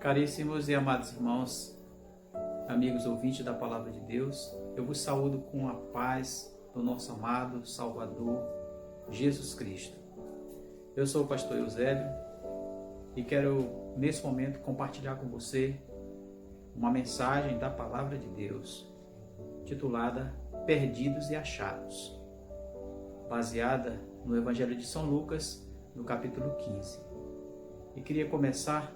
Caríssimos e amados irmãos, amigos ouvintes da Palavra de Deus, eu vos saúdo com a paz do nosso amado Salvador, Jesus Cristo. Eu sou o pastor Eusébio e quero, nesse momento, compartilhar com você uma mensagem da Palavra de Deus, titulada Perdidos e Achados, baseada no Evangelho de São Lucas, no capítulo 15. E queria começar,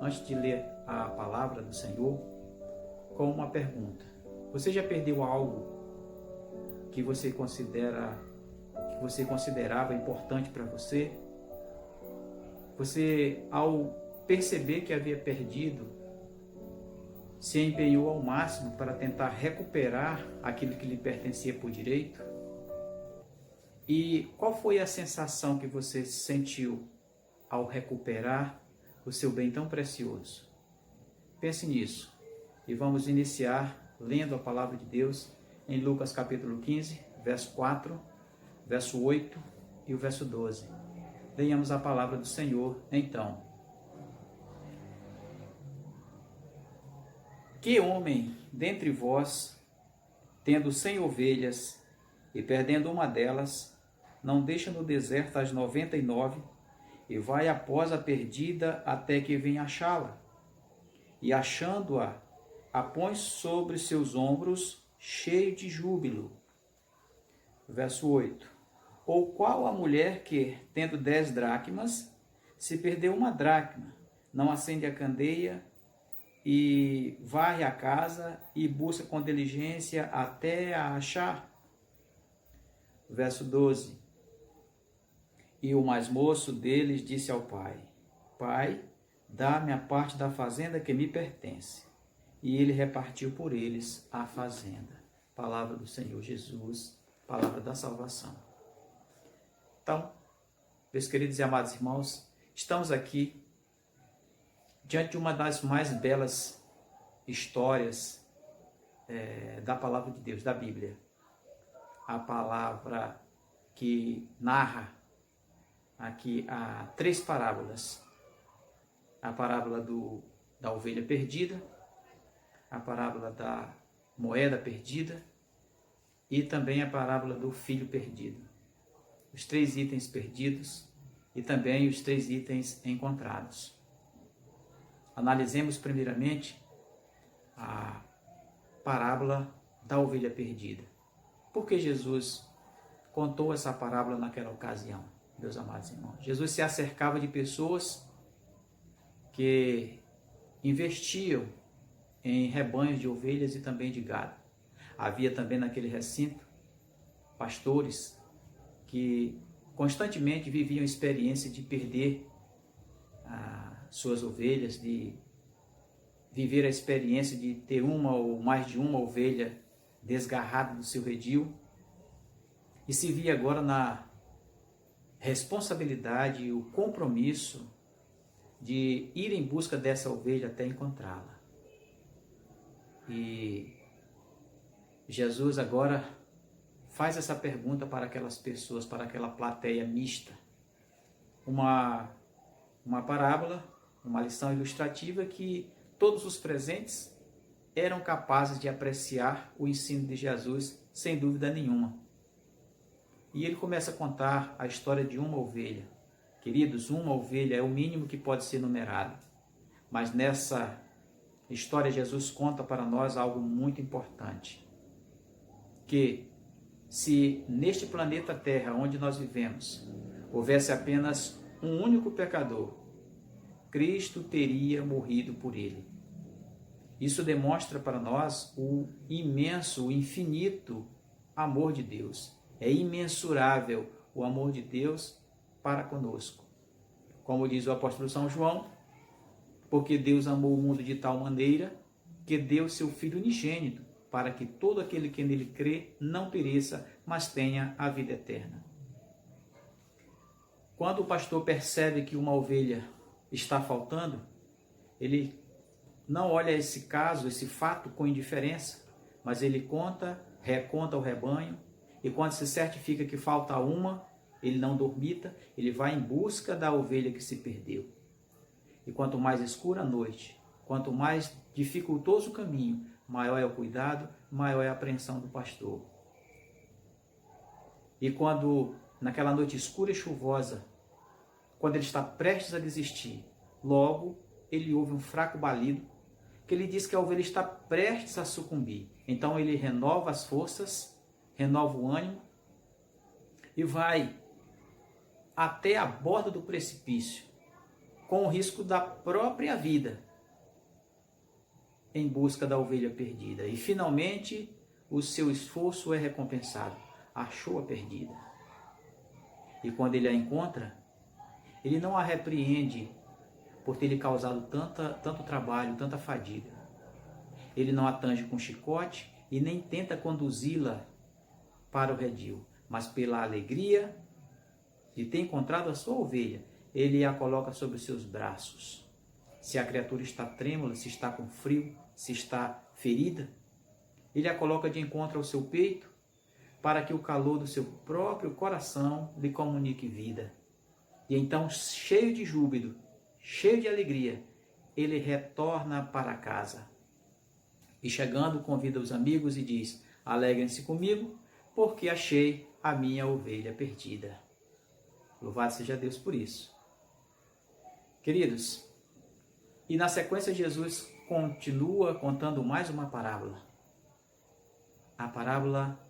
antes de ler a palavra do Senhor, com uma pergunta. Você já perdeu algo que você considerava importante para você? Você, ao perceber que havia perdido, se empenhou ao máximo para tentar recuperar aquilo que lhe pertencia por direito? E qual foi a sensação que você sentiu ao recuperar o seu bem tão precioso? Pense nisso e vamos iniciar lendo a palavra de Deus em Lucas capítulo 15, verso 4, verso 8 e o verso 12. Leiamos a palavra do Senhor então. Que homem dentre vós, tendo 100 ovelhas e perdendo uma delas, não deixa no deserto as 99 e vai após a perdida até que venha achá-la? E achando-a, a põe sobre seus ombros, cheio de júbilo. Verso 8. Ou qual a mulher que, tendo 10 dracmas, se perdeu uma dracma, não acende a candeia e varre a casa e busca com diligência até a achar? Verso 12. E o mais moço deles disse ao pai: Pai, dá-me a parte da fazenda que me pertence. E ele repartiu por eles a fazenda. Palavra do Senhor Jesus, palavra da salvação. Então, meus queridos e amados irmãos, estamos aqui diante de uma das mais belas histórias da palavra de Deus, da Bíblia. A palavra que narra aqui há 3 parábolas. A parábola da ovelha perdida, a parábola da moeda perdida e também a parábola do filho perdido. Os 3 itens perdidos e também os 3 itens encontrados. Analisemos primeiramente a parábola da ovelha perdida. Por que Jesus contou essa parábola naquela ocasião, meus amados irmãos? Jesus se acercava de pessoas que investiam em rebanhos de ovelhas e também de gado. Havia também naquele recinto pastores que constantemente viviam a experiência de perder suas ovelhas, de viver a experiência de ter uma ou mais de uma ovelha desgarrada do seu redil, e se via agora na responsabilidade e o compromisso de ir em busca dessa ovelha até encontrá-la. E Jesus agora faz essa pergunta para aquelas pessoas, para aquela plateia mista. Uma parábola, uma lição ilustrativa que todos os presentes eram capazes de apreciar o ensino de Jesus, sem dúvida nenhuma. E ele começa a contar a história de uma ovelha. Queridos, uma ovelha é o mínimo que pode ser numerado. Mas nessa história, Jesus conta para nós algo muito importante. Que se neste planeta Terra, onde nós vivemos, houvesse apenas um único pecador, Cristo teria morrido por ele. Isso demonstra para nós o imenso, o infinito amor de Deus. É imensurável o amor de Deus para conosco. Como diz o apóstolo São João, porque Deus amou o mundo de tal maneira que deu seu Filho unigênito, para que todo aquele que nele crê não pereça, mas tenha a vida eterna. Quando o pastor percebe que uma ovelha está faltando, ele não olha esse caso, esse fato com indiferença, mas ele reconta o rebanho, e quando se certifica que falta uma, ele não dormita, ele vai em busca da ovelha que se perdeu. E quanto mais escura a noite, quanto mais dificultoso o caminho, maior é o cuidado, maior é a apreensão do pastor. E quando, naquela noite escura e chuvosa, quando ele está prestes a desistir, logo ele ouve um fraco balido, que ele diz que a ovelha está prestes a sucumbir. Então ele renova as forças, renova o ânimo e vai até a borda do precipício, com o risco da própria vida, em busca da ovelha perdida. E finalmente o seu esforço é recompensado. Achou a perdida. E quando ele a encontra, ele não a repreende por ter lhe causado tanto trabalho, tanta fadiga. Ele não a tange com chicote e nem tenta conduzi-la para o redil, mas pela alegria de ter encontrado a sua ovelha, ele a coloca sobre os seus braços. Se a criatura está trêmula, se está com frio, se está ferida, ele a coloca de encontro ao seu peito, para que o calor do seu próprio coração lhe comunique vida. E então, cheio de júbilo, cheio de alegria, ele retorna para casa. E chegando, convida os amigos e diz: alegrem-se comigo, porque achei a minha ovelha perdida. Louvado seja Deus por isso. Queridos, e na sequência Jesus continua contando mais uma parábola. A parábola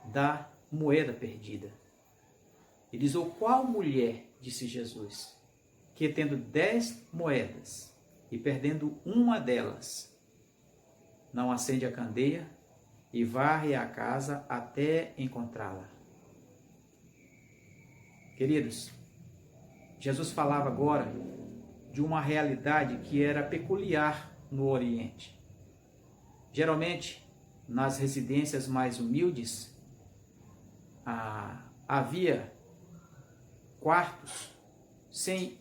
da moeda perdida. E diz: ou qual mulher, disse Jesus, que tendo 10 moedas e perdendo uma delas, não acende a candeia e varre a casa até encontrá-la? Queridos, Jesus falava agora de uma realidade que era peculiar no Oriente. Geralmente, nas residências mais humildes, havia quartos sem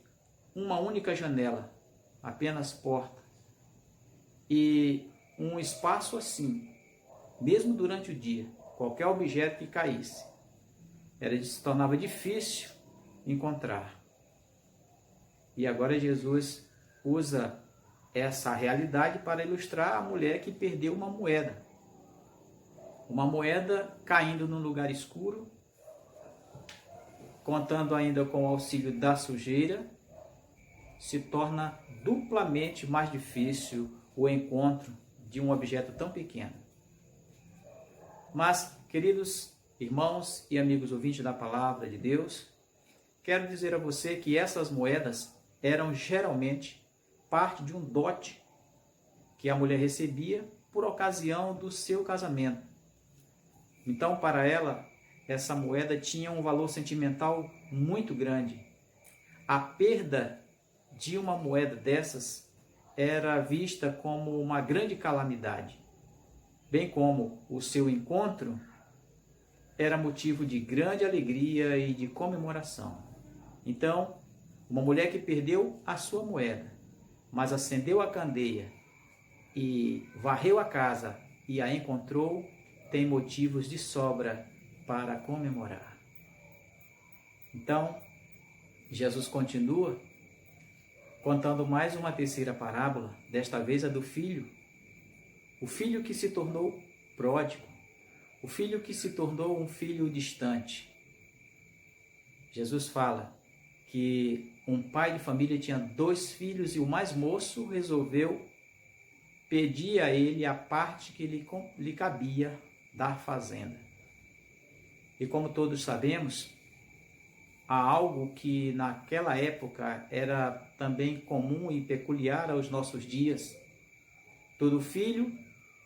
uma única janela, apenas porta. E um espaço assim, mesmo durante o dia, qualquer objeto que caísse, se tornava difícil encontrar. E agora Jesus usa essa realidade para ilustrar a mulher que perdeu uma moeda. Uma moeda caindo num lugar escuro, contando ainda com o auxílio da sujeira, se torna duplamente mais difícil o encontro de um objeto tão pequeno. Mas, queridos irmãos e amigos ouvintes da palavra de Deus, quero dizer a você que essas moedas eram geralmente parte de um dote que a mulher recebia por ocasião do seu casamento. Então, para ela, essa moeda tinha um valor sentimental muito grande. A perda de uma moeda dessas era vista como uma grande calamidade, bem como o seu encontro era motivo de grande alegria e de comemoração. Então, uma mulher que perdeu a sua moeda, mas acendeu a candeia e varreu a casa e a encontrou, tem motivos de sobra para comemorar. Então, Jesus continua contando mais uma terceira parábola, desta vez a do filho. O filho que se tornou pródigo, o filho que se tornou um filho distante. Jesus fala que um pai de família tinha 2 filhos e o mais moço resolveu pedir a ele a parte que lhe cabia da fazenda. E como todos sabemos, há algo que naquela época era também comum e peculiar aos nossos dias. Todo filho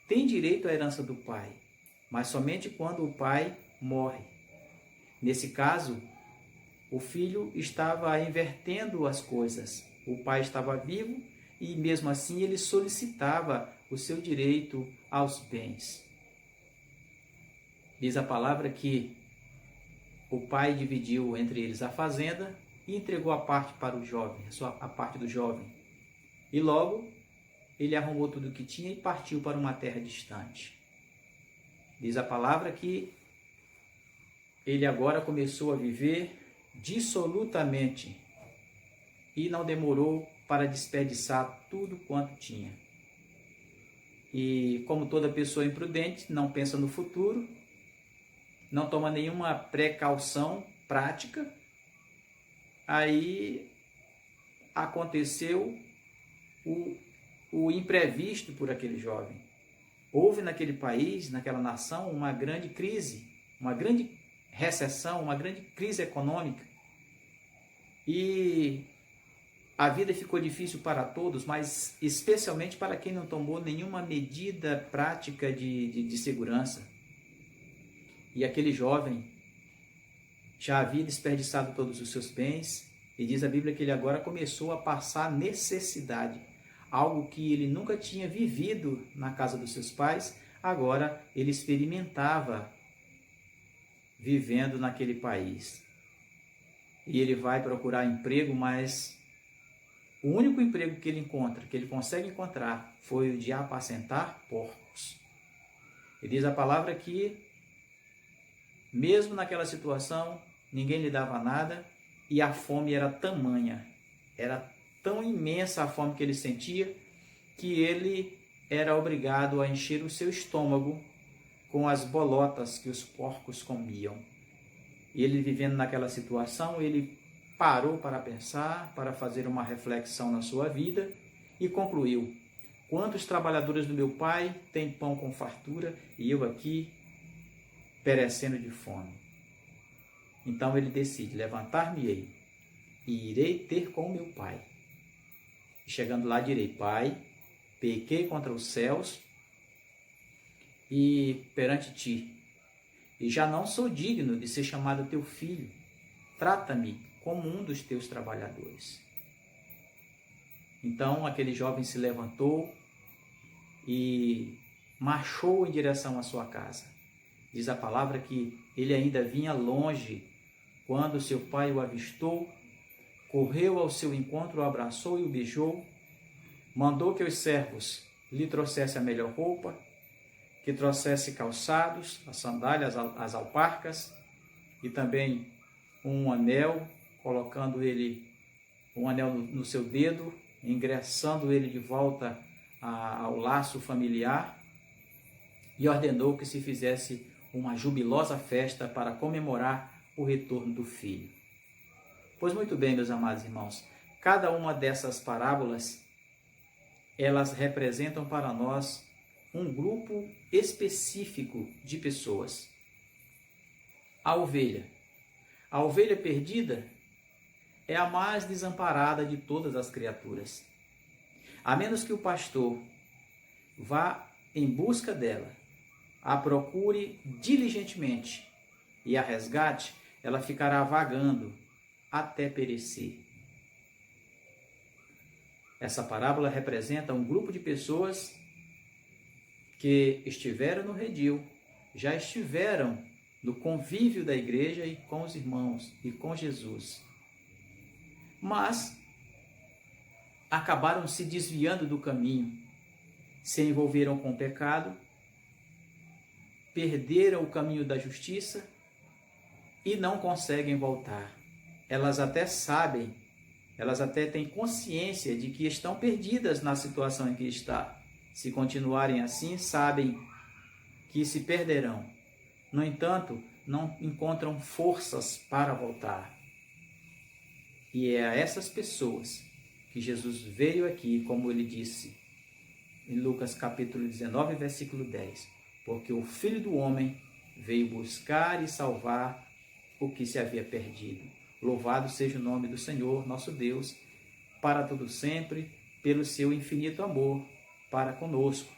tem direito à herança do pai, mas somente quando o pai morre. Nesse caso, o filho estava invertendo as coisas. O pai estava vivo e mesmo assim ele solicitava o seu direito aos bens. Diz a palavra que o pai dividiu entre eles a fazenda e entregou a parte para o jovem, a parte do jovem. E logo ele arrumou tudo o que tinha e partiu para uma terra distante. Diz a palavra que ele agora começou a viver dissolutamente e não demorou para desperdiçar tudo quanto tinha. E como toda pessoa imprudente, não pensa no futuro, não toma nenhuma precaução prática, aí aconteceu o imprevisto por aquele jovem. Houve naquele país, naquela nação, uma grande crise, uma grande recessão, uma grande crise econômica. E a vida ficou difícil para todos, mas especialmente para quem não tomou nenhuma medida prática de segurança. E aquele jovem já havia desperdiçado todos os seus bens, e diz a Bíblia que ele agora começou a passar necessidade, algo que ele nunca tinha vivido na casa dos seus pais, agora ele experimentava vivendo naquele país. E ele vai procurar emprego, mas o único emprego que ele encontra, que ele consegue encontrar, foi o de apacentar porcos. E diz a palavra que, mesmo naquela situação, ninguém lhe dava nada e a fome era tamanha, era tão imensa a fome que ele sentia, que ele era obrigado a encher o seu estômago com as bolotas que os porcos comiam. E ele, vivendo naquela situação, ele parou para pensar, para fazer uma reflexão na sua vida e concluiu: quantos trabalhadores do meu pai têm pão com fartura e eu aqui perecendo de fome? Então ele decide: levantar-me-ei e irei ter com meu pai. E chegando lá direi: Pai, pequei contra os céus e perante ti, e já não sou digno de ser chamado teu filho. Trata-me como um dos teus trabalhadores. Então aquele jovem se levantou e marchou em direção à sua casa. Diz a palavra que ele ainda vinha longe quando seu pai o avistou, correu ao seu encontro, o abraçou e o beijou, mandou que os servos lhe trouxessem a melhor roupa, que trouxesse calçados, as sandálias, as alparcas e também um anel, colocando ele um anel no seu dedo, ingressando ele de volta ao laço familiar, e ordenou que se fizesse uma jubilosa festa para comemorar o retorno do filho. Pois muito bem, meus amados irmãos, cada uma dessas parábolas, elas representam para nós um grupo específico de pessoas. A ovelha perdida é a mais desamparada de todas as criaturas. A menos que o pastor vá em busca dela, a procure diligentemente e a resgate, ela ficará vagando até perecer. Essa parábola representa um grupo de pessoas que estiveram no redil, já estiveram no convívio da igreja e com os irmãos e com Jesus, mas acabaram se desviando do caminho, se envolveram com o pecado, perderam o caminho da justiça e não conseguem voltar. Elas até sabem, elas até têm consciência de que estão perdidas na situação em que está. Se continuarem assim, sabem que se perderão. No entanto, não encontram forças para voltar. E é a essas pessoas que Jesus veio aqui, como ele disse em Lucas capítulo 19, versículo 10. Porque o Filho do Homem veio buscar e salvar o que se havia perdido. Louvado seja o nome do Senhor, nosso Deus, para todo sempre, pelo seu infinito amor para conosco.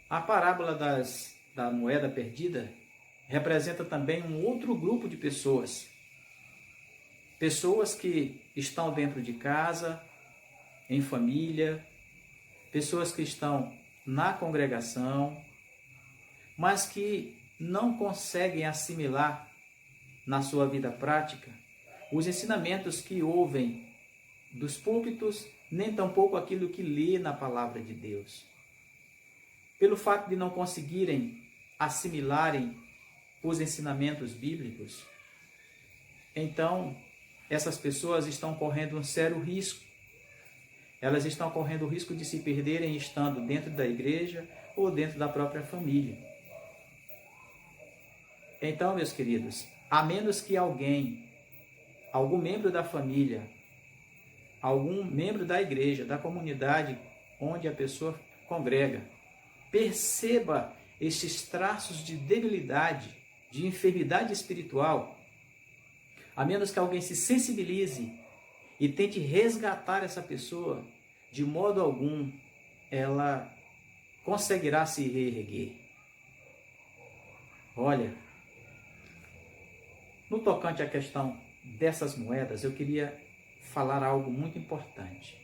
A parábola da moeda perdida representa também um outro grupo de pessoas. Pessoas que estão dentro de casa, em família, pessoas que estão na congregação, mas que não conseguem assimilar na sua vida prática os ensinamentos que ouvem dos púlpitos, nem tampouco aquilo que lê na palavra de Deus. Pelo fato de não conseguirem assimilarem os ensinamentos bíblicos, então essas pessoas estão correndo um sério risco. Elas estão correndo o risco de se perderem estando dentro da igreja ou dentro da própria família. Então, meus queridos, a menos que alguém, algum membro da família, algum membro da igreja, da comunidade onde a pessoa congrega, perceba estes traços de debilidade, de enfermidade espiritual, a menos que alguém se sensibilize e tente resgatar essa pessoa, de modo algum ela conseguirá se reerguer. Olha, no tocante à questão dessas moedas, eu queria falar algo muito importante.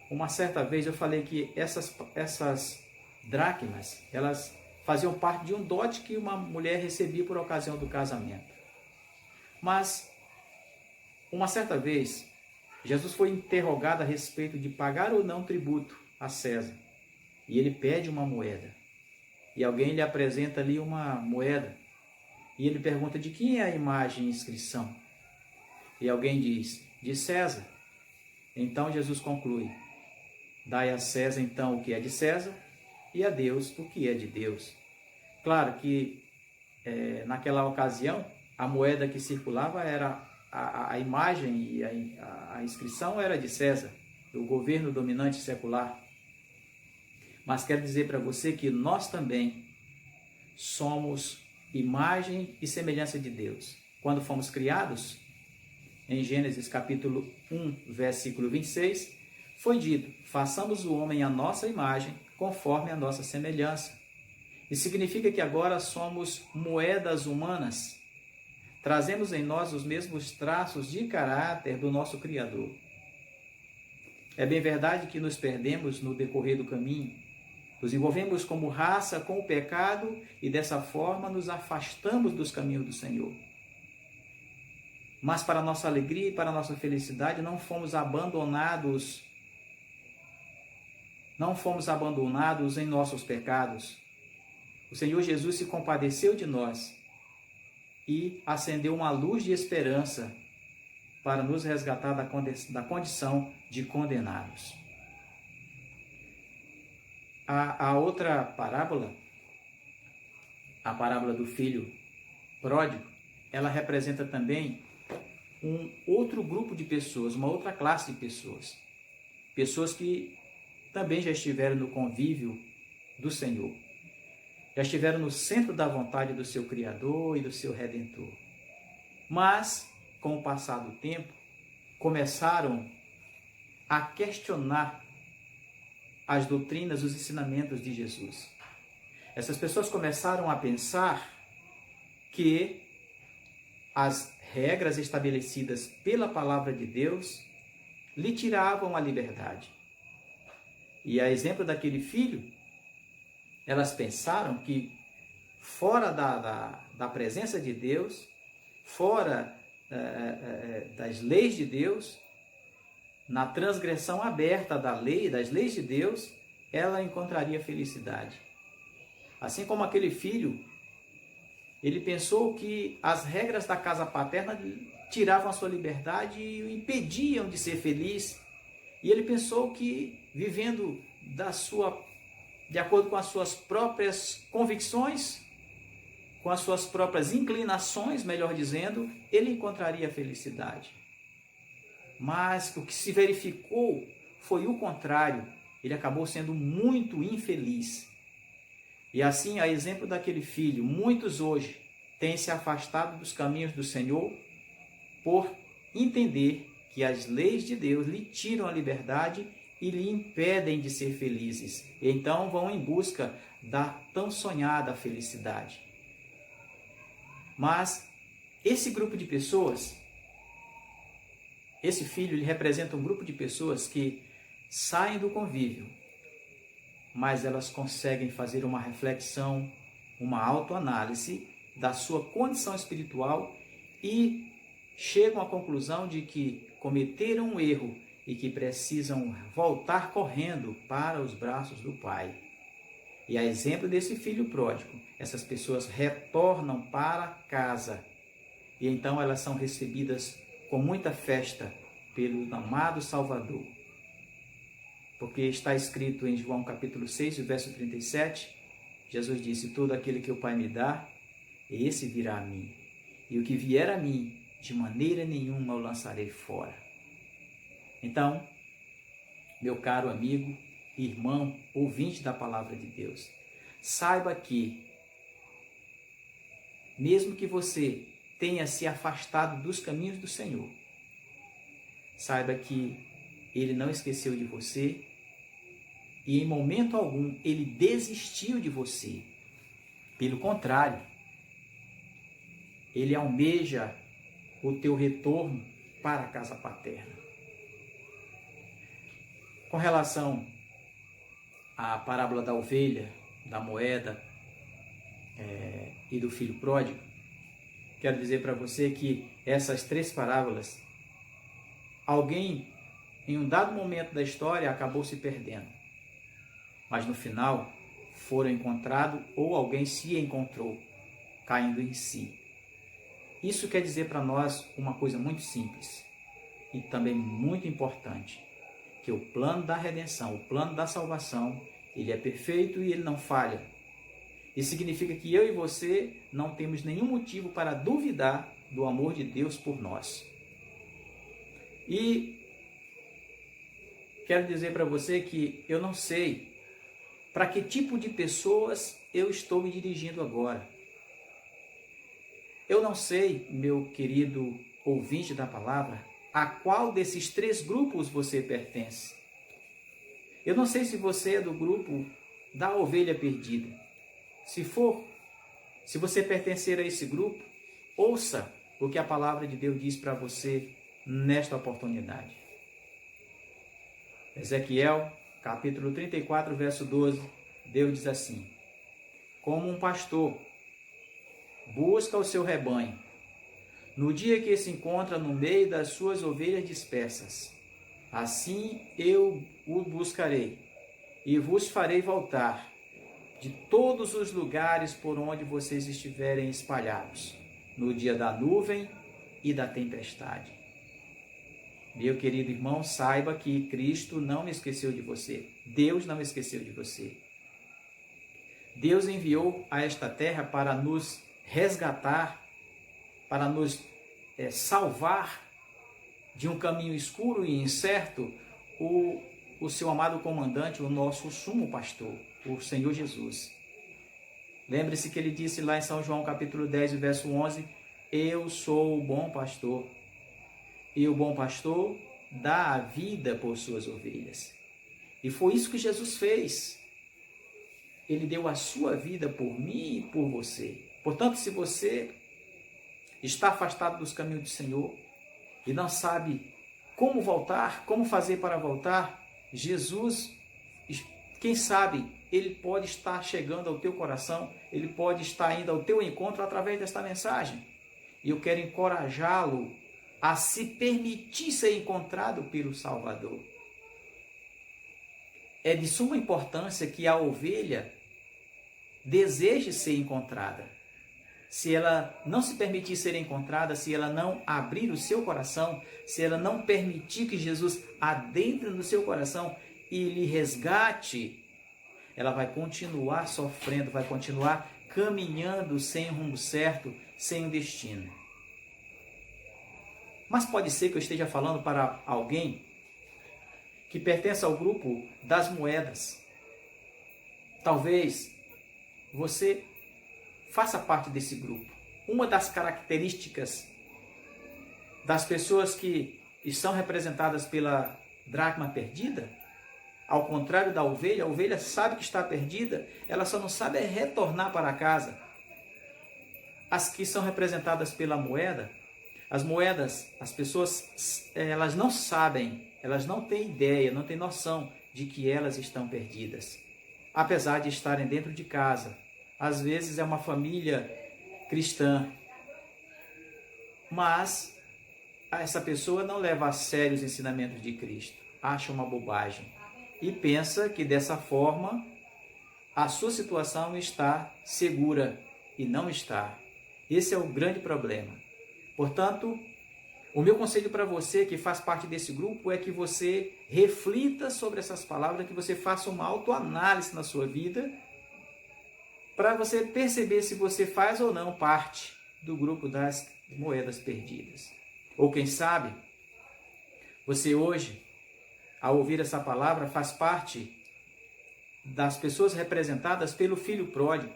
Uma certa vez eu falei que essas dracmas, elas faziam parte de um dote que uma mulher recebia por ocasião do casamento. Mas, uma certa vez, Jesus foi interrogado a respeito de pagar ou não tributo a César. E ele pede uma moeda. E alguém lhe apresenta ali uma moeda. E ele pergunta: de quem é a imagem e inscrição? E alguém diz: de César. Então Jesus conclui: dai a César então o que é de César e a Deus o que é de Deus. Claro que naquela ocasião a moeda que circulava era a imagem e a inscrição era de César, do governo dominante secular. Mas quero dizer para você que nós também somos imagem e semelhança de Deus. Quando fomos criados, em Gênesis capítulo 1, versículo 26, foi dito: façamos o homem à nossa imagem, conforme a nossa semelhança. Isso significa que agora somos moedas humanas. Trazemos em nós os mesmos traços de caráter do nosso Criador. É bem verdade que nos perdemos no decorrer do caminho, nos envolvemos como raça com o pecado e dessa forma nos afastamos dos caminhos do Senhor. Mas para nossa alegria e para nossa felicidade não fomos abandonados em nossos pecados. O Senhor Jesus se compadeceu de nós e acendeu uma luz de esperança para nos resgatar da condição de condenados. A outra parábola, a parábola do filho pródigo, ela representa também um outro grupo de pessoas, uma outra classe de pessoas. Pessoas que também já estiveram no convívio do Senhor. Já estiveram no centro da vontade do seu Criador e do seu Redentor. Mas, com o passar do tempo, começaram a questionar as doutrinas, os ensinamentos de Jesus. Essas pessoas começaram a pensar que as regras estabelecidas pela palavra de Deus lhe tiravam a liberdade. E a exemplo daquele filho, elas pensaram que fora da presença de Deus, fora das leis de Deus, na transgressão aberta da lei, das leis de Deus, ela encontraria felicidade. Assim como aquele filho, ele pensou que as regras da casa paterna tiravam a sua liberdade e o impediam de ser feliz. E ele pensou que, vivendo de acordo com as suas próprias convicções, com as suas próprias inclinações, melhor dizendo, ele encontraria felicidade. Mas o que se verificou foi o contrário. Ele acabou sendo muito infeliz. E assim, a exemplo daquele filho, muitos hoje têm se afastado dos caminhos do Senhor por entender que as leis de Deus lhe tiram a liberdade e lhe impedem de ser felizes. Então vão em busca da tão sonhada felicidade. Mas esse grupo de pessoas, esse filho, ele representa um grupo de pessoas que saem do convívio, mas elas conseguem fazer uma reflexão, uma autoanálise da sua condição espiritual e chegam à conclusão de que cometeram um erro e que precisam voltar correndo para os braços do Pai. E a exemplo desse filho pródigo, essas pessoas retornam para casa e então elas são recebidas com muita festa pelo amado Salvador. Porque está escrito em João capítulo 6, verso 37, Jesus disse: todo aquele que o Pai me dá, esse virá a mim. E o que vier a mim, de maneira nenhuma eu lançarei fora. Então, meu caro amigo, irmão, ouvinte da palavra de Deus, saiba que, mesmo que você tenha se afastado dos caminhos do Senhor, saiba que Ele não esqueceu de você e em momento algum Ele desistiu de você. Pelo contrário, Ele almeja o teu retorno para a casa paterna. Com relação à parábola da ovelha, da moeda e do filho pródigo, quero dizer para você que essas três parábolas, alguém em um dado momento da história acabou se perdendo, mas no final foram encontrados ou alguém se encontrou caindo em si. Isso quer dizer para nós uma coisa muito simples e também muito importante, que o plano da redenção, o plano da salvação, ele é perfeito e ele não falha. Isso significa que eu e você não temos nenhum motivo para duvidar do amor de Deus por nós. E quero dizer para você que eu não sei para que tipo de pessoas eu estou me dirigindo agora. Eu não sei, meu querido ouvinte da palavra, a qual desses três grupos você pertence. Eu não sei se você é do grupo da ovelha perdida. Se você pertencer a esse grupo, ouça o que a palavra de Deus diz para você nesta oportunidade. Ezequiel, capítulo 34, verso 12, Deus diz assim: como um pastor busca o seu rebanho, no dia que se encontra no meio das suas ovelhas dispersas, assim eu o buscarei e vos farei voltar de todos os lugares por onde vocês estiverem espalhados, no dia da nuvem e da tempestade. Meu querido irmão, saiba que Cristo não esqueceu de você. Deus não esqueceu de você. Deus enviou a esta terra para nos resgatar, para nos salvar de um caminho escuro e incerto, o seu amado comandante, o nosso sumo pastor, o Senhor Jesus. Lembre-se que ele disse lá em São João capítulo 10, verso 11, eu sou o bom pastor, e o bom pastor dá a vida por suas ovelhas. E foi isso que Jesus fez. Ele deu a sua vida por mim e por você. Portanto, se você está afastado dos caminhos do Senhor e não sabe como voltar, como fazer para voltar, Jesus, quem sabe, ele pode estar chegando ao teu coração, ele pode estar indo ao teu encontro através desta mensagem. E eu quero encorajá-lo a se permitir ser encontrado pelo Salvador. É de suma importância que a ovelha deseje ser encontrada. Se ela não se permitir ser encontrada, se ela não abrir o seu coração, se ela não permitir que Jesus adentre no seu coração e lhe resgate, ela vai continuar sofrendo, vai continuar caminhando sem um rumo certo, sem um destino. Mas pode ser que eu esteja falando para alguém que pertence ao grupo das moedas. Talvez você faça parte desse grupo. Uma das características das pessoas que estão representadas pela dracma perdida, ao contrário da ovelha, a ovelha sabe que está perdida, ela só não sabe retornar para casa. As que são representadas pela moeda, as moedas, as pessoas, elas não sabem, elas não têm ideia, não têm noção de que elas estão perdidas. Apesar de estarem dentro de casa, às vezes é uma família cristã, mas essa pessoa não leva a sério os ensinamentos de Cristo, acha uma bobagem e pensa que dessa forma a sua situação está segura e não está. Esse é o grande problema. Portanto, o meu conselho para você que faz parte desse grupo é que você reflita sobre essas palavras, que você faça uma autoanálise na sua vida, para você perceber se você faz ou não parte do grupo das moedas perdidas. Ou quem sabe, você hoje, ao ouvir essa palavra, faz parte das pessoas representadas pelo filho pródigo.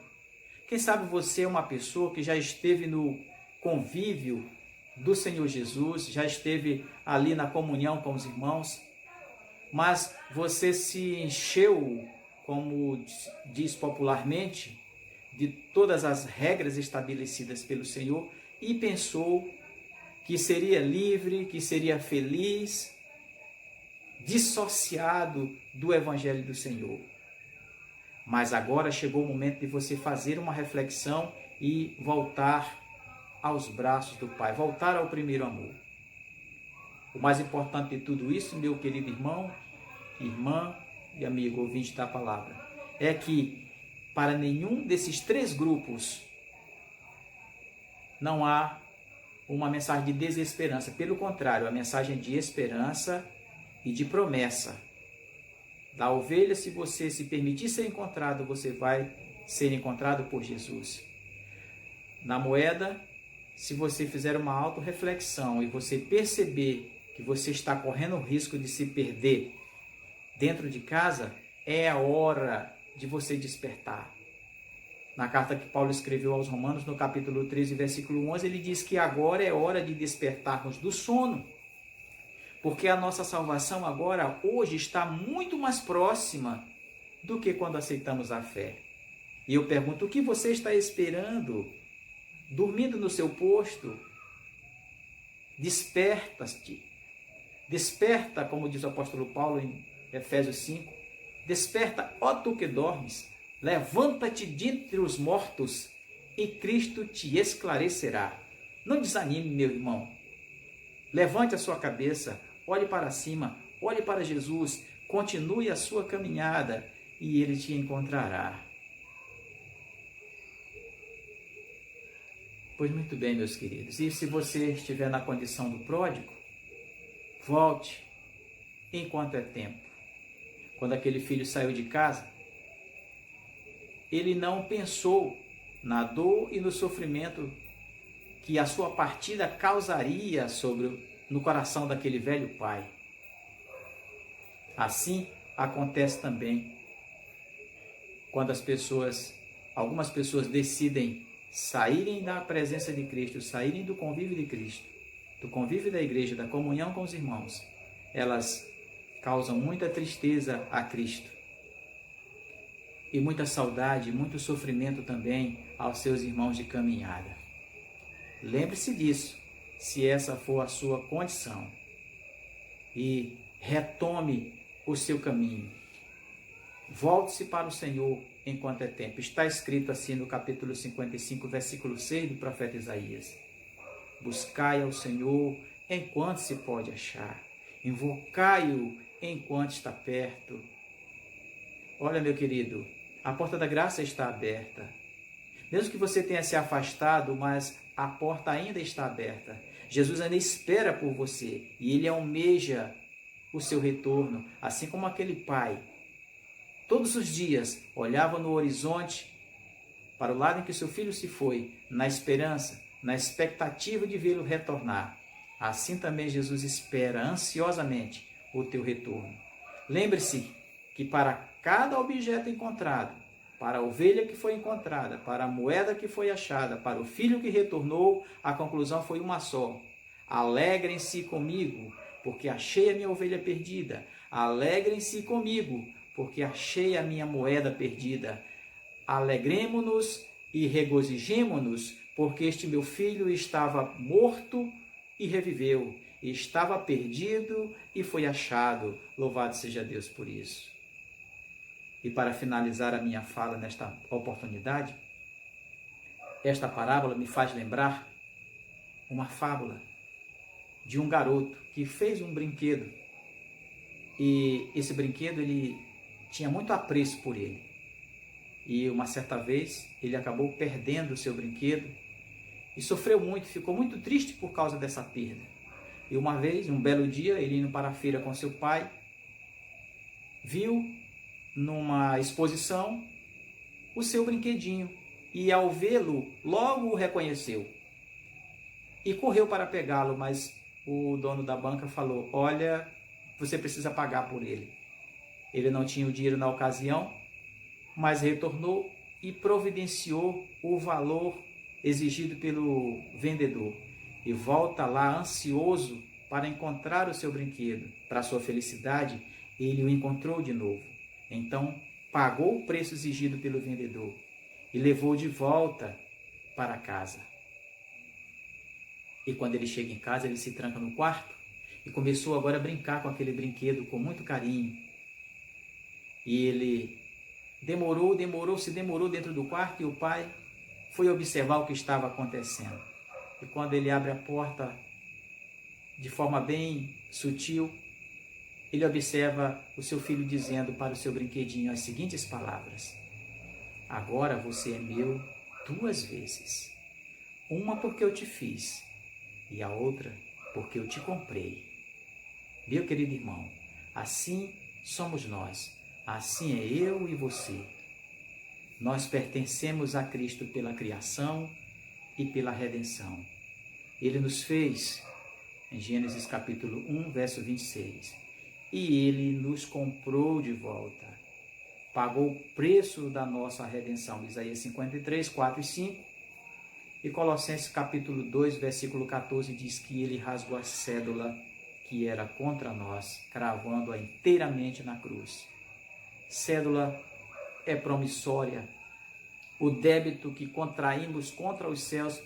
Quem sabe você é uma pessoa que já esteve no convívio do Senhor Jesus, já esteve ali na comunhão com os irmãos, mas você se encheu, como diz popularmente, de todas as regras estabelecidas pelo Senhor e pensou que seria livre, que seria feliz, dissociado do Evangelho do Senhor. Mas agora chegou o momento de você fazer uma reflexão e voltar aos braços do Pai, voltar ao primeiro amor. O mais importante de tudo isso, meu querido irmão, irmã e amigo ouvinte da palavra, é que para nenhum desses três grupos não há uma mensagem de desesperança. Pelo contrário, a mensagem de esperança e de promessa. Da ovelha, se você se permitir ser encontrado, você vai ser encontrado por Jesus. Na moeda, se você fizer uma autorreflexão e você perceber que você está correndo o risco de se perder dentro de casa, é a hora de você despertar. Na carta que Paulo escreveu aos Romanos, no capítulo 13, versículo 11, ele diz que agora é hora de despertarmos do sono, porque a nossa salvação agora, hoje, está muito mais próxima do que quando aceitamos a fé. E eu pergunto, o que você está esperando? Dormindo no seu posto? Desperta-te. Desperta, como diz o apóstolo Paulo em Efésios 5. Desperta, ó tu que dormes. Levanta-te dentre os mortos e Cristo te esclarecerá. Não desanime, meu irmão. Levante a sua cabeça, olhe para cima, olhe para Jesus, continue a sua caminhada e Ele te encontrará. Pois muito bem, meus queridos, e se você estiver na condição do pródigo, volte enquanto é tempo. Quando aquele filho saiu de casa, ele não pensou na dor e no sofrimento que a sua partida causaria no coração daquele velho pai. Assim acontece também quando algumas pessoas decidem saírem da presença de Cristo, saírem do convívio de Cristo, do convívio da igreja, da comunhão com os irmãos. Elas causam muita tristeza a Cristo e muita saudade, muito sofrimento também aos seus irmãos de caminhada. Lembre-se disso, se essa for a sua condição, e retome o seu caminho. Volte-se para o Senhor enquanto é tempo. Está escrito assim no capítulo 55, versículo 6 do profeta Isaías. Buscai ao Senhor enquanto se pode achar. Invocai-o enquanto está perto. Olha, meu querido, a porta da graça está aberta. Mesmo que você tenha se afastado, mas a porta ainda está aberta. Jesus ainda espera por você e Ele almeja o seu retorno, assim como aquele pai. Todos os dias olhava no horizonte para o lado em que seu filho se foi, na esperança, na expectativa de vê-lo retornar. Assim também Jesus espera ansiosamente o teu retorno. Lembre-se que para cada objeto encontrado, para a ovelha que foi encontrada, para a moeda que foi achada, para o filho que retornou, a conclusão foi uma só. Alegrem-se comigo, porque achei a minha ovelha perdida. Alegrem-se comigo, porque achei a minha moeda perdida. Alegremo-nos e regozijemo-nos, porque este meu filho estava morto e reviveu, e estava perdido e foi achado. Louvado seja Deus por isso. E para finalizar a minha fala nesta oportunidade, esta parábola me faz lembrar uma fábula de um garoto que fez um brinquedo. E esse brinquedo, ele tinha muito apreço por ele. E uma certa vez, ele acabou perdendo o seu brinquedo e sofreu muito, ficou muito triste por causa dessa perda. E uma vez, um belo dia, ele indo para a feira com seu pai, viu numa exposição o seu brinquedinho e ao vê-lo, logo o reconheceu e correu para pegá-lo, mas o dono da banca falou: olha, você precisa pagar por ele. Ele não tinha o dinheiro na ocasião, mas retornou e providenciou o valor exigido pelo vendedor. E volta lá ansioso para encontrar o seu brinquedo. Para sua felicidade, ele o encontrou de novo. Então, pagou o preço exigido pelo vendedor e levou de volta para casa. E quando ele chega em casa, ele se tranca no quarto e começou agora a brincar com aquele brinquedo com muito carinho. E ele demorou dentro do quarto, e o pai foi observar o que estava acontecendo. E quando ele abre a porta de forma bem sutil, ele observa o seu filho dizendo para o seu brinquedinho as seguintes palavras: agora você é meu 2 vezes. Uma porque eu te fiz e a outra porque eu te comprei. Meu querido irmão, assim somos nós. Assim é eu e você. Nós pertencemos a Cristo pela criação e pela redenção. Ele nos fez, em Gênesis capítulo 1, verso 26, e Ele nos comprou de volta. Pagou o preço da nossa redenção. Isaías 53, 4 e 5. E Colossenses capítulo 2, versículo 14, diz que Ele rasgou a cédula que era contra nós, cravando-a inteiramente na cruz. Cédula é promissória, o débito que contraímos contra os céus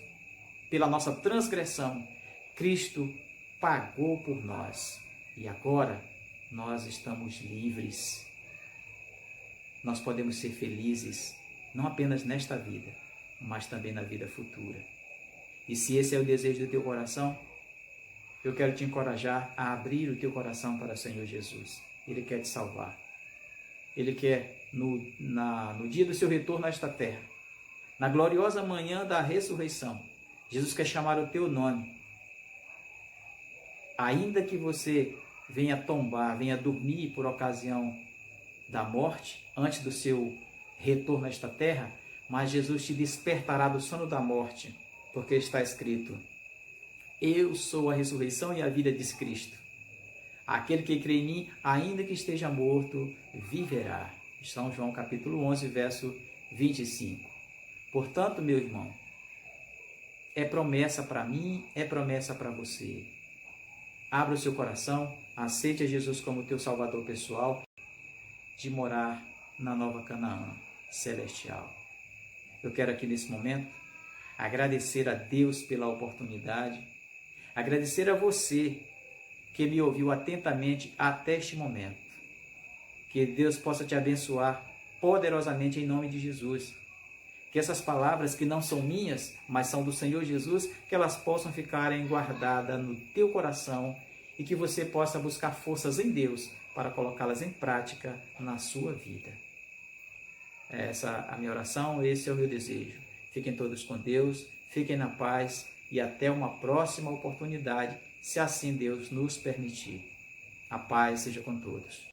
pela nossa transgressão, Cristo pagou por nós. E agora nós estamos livres. Nós podemos ser felizes, não apenas nesta vida, mas também na vida futura. E se esse é o desejo do teu coração, eu quero te encorajar a abrir o teu coração para o Senhor Jesus. Ele quer te salvar. Ele quer, no dia do seu retorno a esta terra, na gloriosa manhã da ressurreição, Jesus quer chamar o teu nome. Ainda que você venha tombar, venha dormir por ocasião da morte, antes do seu retorno a esta terra, mas Jesus te despertará do sono da morte, porque está escrito: eu sou a ressurreição e a vida, diz Cristo. Aquele que crê em mim, ainda que esteja morto, viverá. São João capítulo 11, verso 25. Portanto, meu irmão, é promessa para mim, é promessa para você. Abra o seu coração, aceite a Jesus como teu Salvador pessoal, de morar na nova Canaã celestial. Eu quero aqui nesse momento agradecer a Deus pela oportunidade, agradecer a você que me ouviu atentamente até este momento. Que Deus possa te abençoar poderosamente em nome de Jesus. Que essas palavras que não são minhas, mas são do Senhor Jesus, que elas possam ficarem guardadas no teu coração e que você possa buscar forças em Deus para colocá-las em prática na sua vida. Essa é a minha oração, esse é o meu desejo. Fiquem todos com Deus, fiquem na paz e até uma próxima oportunidade, se assim Deus nos permitir. A paz seja com todos.